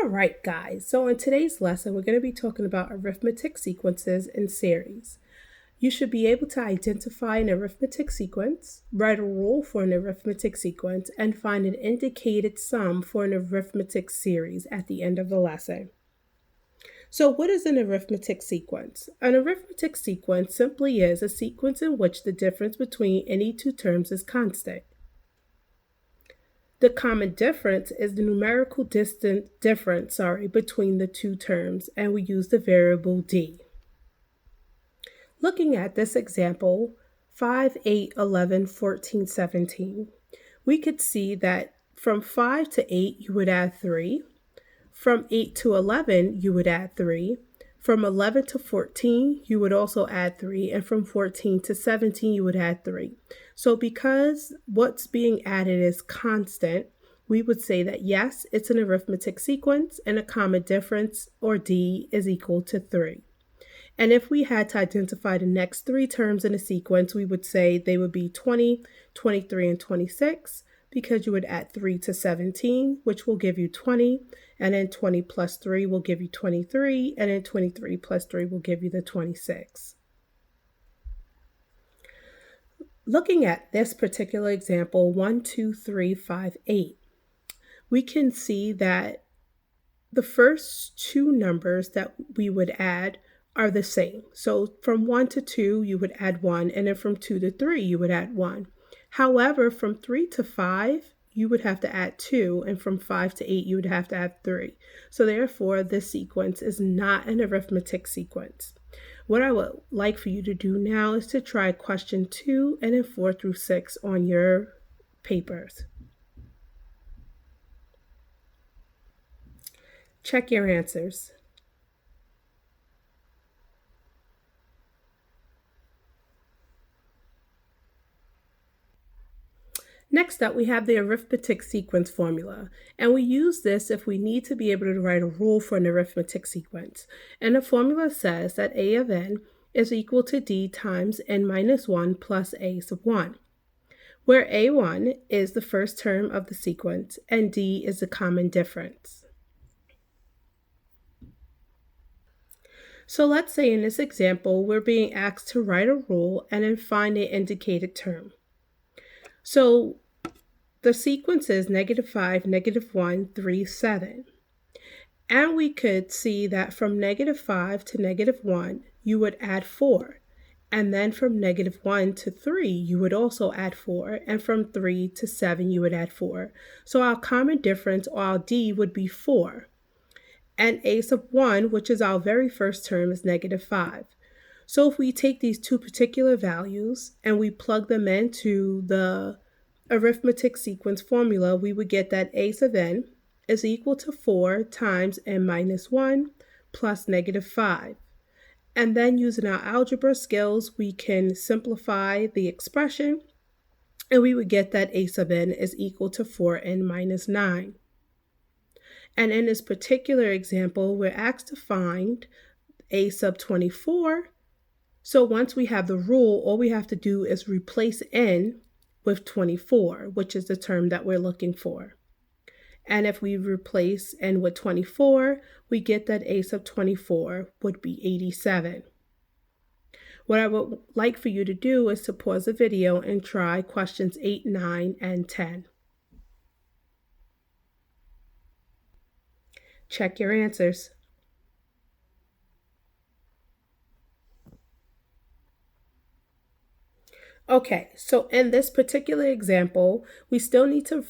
All right, guys. So in today's lesson, we're going to be talking about arithmetic sequences and series. You should be able to identify an arithmetic sequence, write a rule for an arithmetic sequence, and find an indicated sum for an arithmetic series at the end of the lesson. So what is an arithmetic sequence? An arithmetic sequence simply is a sequence in which the difference between any two terms is constant. The common difference is the numerical difference between the two terms, and we use the variable d. Looking at this example, 5, 8, 11, 14, 17, we could see that from 5 to 8, you would add 3. From 8 to 11, you would add 3. From 11 to 14, you would also add 3. And from 14 to 17, you would add 3. So because what's being added is constant, we would say that yes, it's an arithmetic sequence and a common difference, or d, is equal to 3. And if we had to identify the next three terms in a sequence, we would say they would be 20, 23, and 26, because you would add 3 to 17, which will give you 20, and then 20 plus 3 will give you 23, and then 23 plus 3 will give you the 26. Looking at this particular example, 1, 2, 3, 5, 8, we can see that the first two numbers that we would add are the same. So from 1 to 2, you would add 1, and then from 2 to 3, you would add 1. However, from 3 to 5, you would have to add 2, and from 5 to 8, you would have to add 3. So therefore, this sequence is not an arithmetic sequence. What I would like for you to do now is to try question 2 and then 4 through 6 on your papers. Check your answers. Next up, we have the arithmetic sequence formula, and we use this if we need to be able to write a rule for an arithmetic sequence. And the formula says that a of n is equal to d times n minus 1 plus a sub 1, where a1 is the first term of the sequence and d is the common difference. So let's say in this example, we're being asked to write a rule and then find the indicated term. So the sequence is -5, -1, 3, 7. And we could see that from -5 to -1, you would add 4. And then from -1 to 3, you would also add 4. And from 3 to 7, you would add 4. So our common difference, or our d, would be 4. And a sub 1, which is our very first term, is -5. So if we take these two particular values and we plug them into the arithmetic sequence formula, we would get that a sub n is equal to 4 times n minus 1 plus -5. And then using our algebra skills, we can simplify the expression, and we would get that a sub n is equal to 4n minus 9. And in this particular example, we're asked to find a sub 24. So once we have the rule, all we have to do is replace n with 24, which is the term that we're looking for. And if we replace n with 24, we get that a sub 24 would be 87. What I would like for you to do is to pause the video and try questions 8, 9, and 10. Check your answers. Okay, so in this particular example, we still need to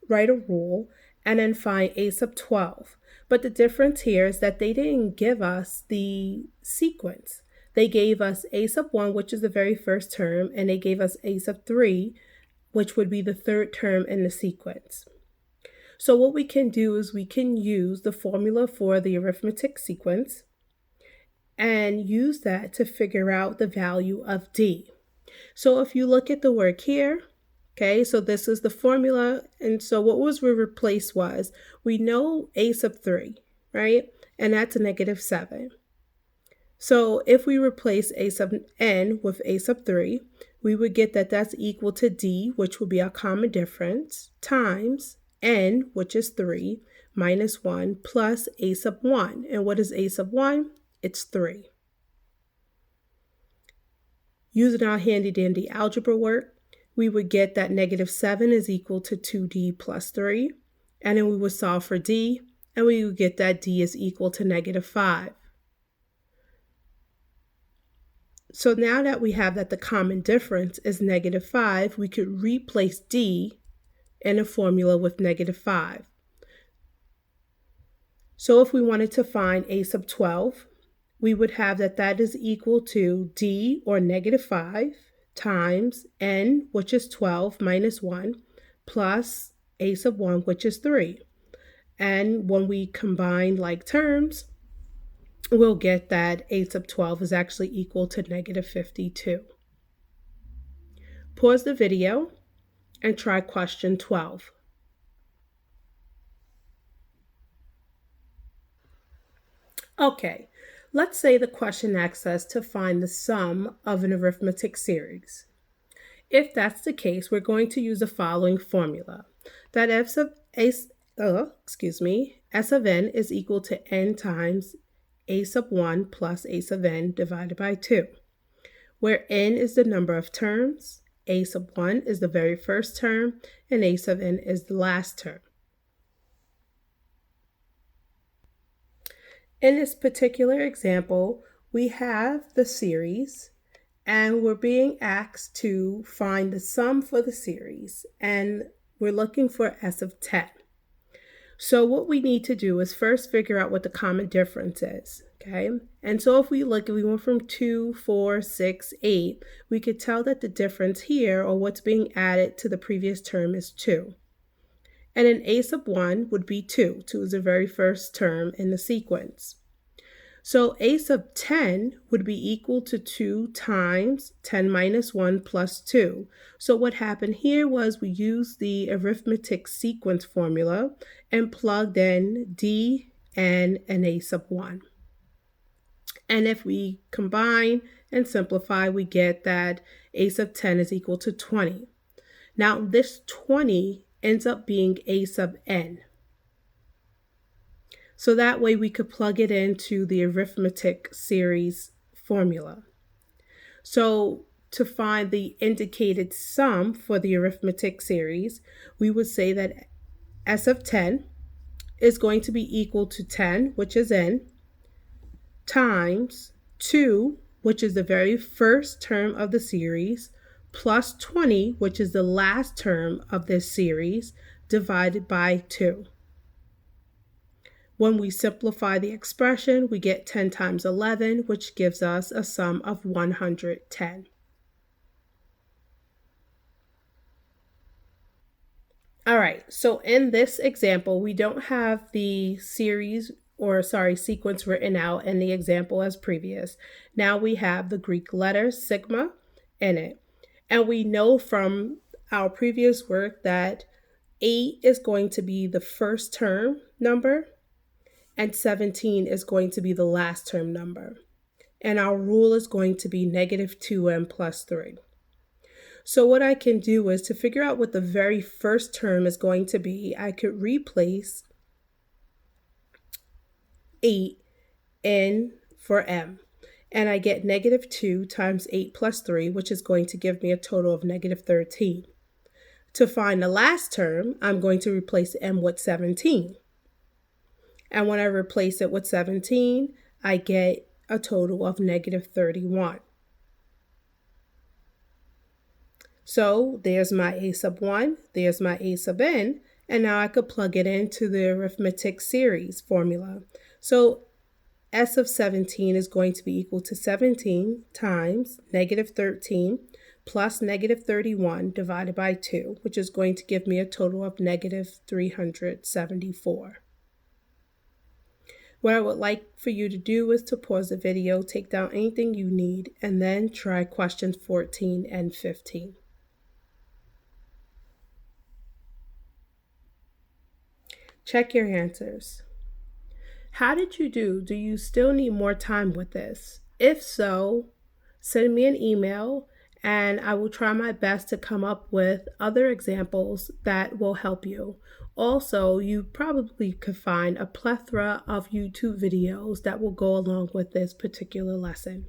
write a rule and then find a sub 12. But the difference here is that they didn't give us the sequence. They gave us a sub 1, which is the very first term, and they gave us a sub 3, which would be the third term in the sequence. So what we can do is we can use the formula for the arithmetic sequence and use that to figure out the value of d. So if you look at the work here, okay, so this is the formula, and so what was replaced was, we know a sub 3, right? And that's a -7. So if we replace a sub n with a sub 3, we would get that that's equal to d, which would be our common difference, times n, which is 3, minus 1 plus a sub 1. And what is a sub 1? It's 3. Using our handy-dandy algebra work, we would get that negative 7 is equal to 2d plus 3. And then we would solve for d, and we would get that d is equal to negative 5. So now that we have that the common difference is negative 5, we could replace d in a formula with negative 5. So if we wanted to find a sub 12, we would have that is equal to d, or negative 5, times n, which is 12 minus 1, plus a sub 1, which is 3. And when we combine like terms, we'll get that a sub 12 is actually equal to negative 52. Pause the video and try question 12. Okay, let's say the question asks us to find the sum of an arithmetic series. If that's the case, we're going to use the following formula, that s of n is equal to n times a sub 1 plus a sub n divided by 2, where n is the number of terms, a sub 1 is the very first term, and a sub n is the last term. In this particular example, we have the series, and we're being asked to find the sum for the series, and we're looking for s of 10. So what we need to do is first figure out what the common difference is, okay? And so if we look, if we went from 2, 4, 6, 8, we could tell that the difference here, or what's being added to the previous term, is 2. And an a sub 1 would be 2. 2 is the very first term in the sequence. So a sub 10 would be equal to 2 times 10 minus 1 plus 2. So what happened here was we used the arithmetic sequence formula and plugged in d, n, and a sub 1. And if we combine and simplify, we get that a sub 10 is equal to 20. Now this 20 ends up being a sub n. So that way we could plug it into the arithmetic series formula. So to find the indicated sum for the arithmetic series, we would say that s of 10 is going to be equal to 10, which is n, times 2, which is the very first term of the series, plus 20, which is the last term of this series, divided by 2. When we simplify the expression, we get 10 times 11, which gives us a sum of 110. All right, so in this example, we don't have the sequence written out in the example as previous. Now we have the Greek letter sigma in it. And we know from our previous work that 8 is going to be the first term number, and 17 is going to be the last term number. And our rule is going to be negative 2n plus 3. So what I can do is to figure out what the very first term is going to be, I could replace 8 in for m. And I get negative 2 times 8 plus 3, which is going to give me a total of negative 13. To find the last term, I'm going to replace m with 17. And when I replace it with 17, I get a total of negative 31. So there's my a sub 1, there's my a sub n, and now I could plug it into the arithmetic series formula. So s of 17 is going to be equal to 17 times negative 13 plus negative 31 divided by 2, which is going to give me a total of negative 374. What I would like for you to do is to pause the video, take down anything you need, and then try questions 14 and 15. Check your answers. How did you do? Do you still need more time with this? If so, send me an email and I will try my best to come up with other examples that will help you. also, you probably could find a plethora of YouTube videos that will go along with this particular lesson.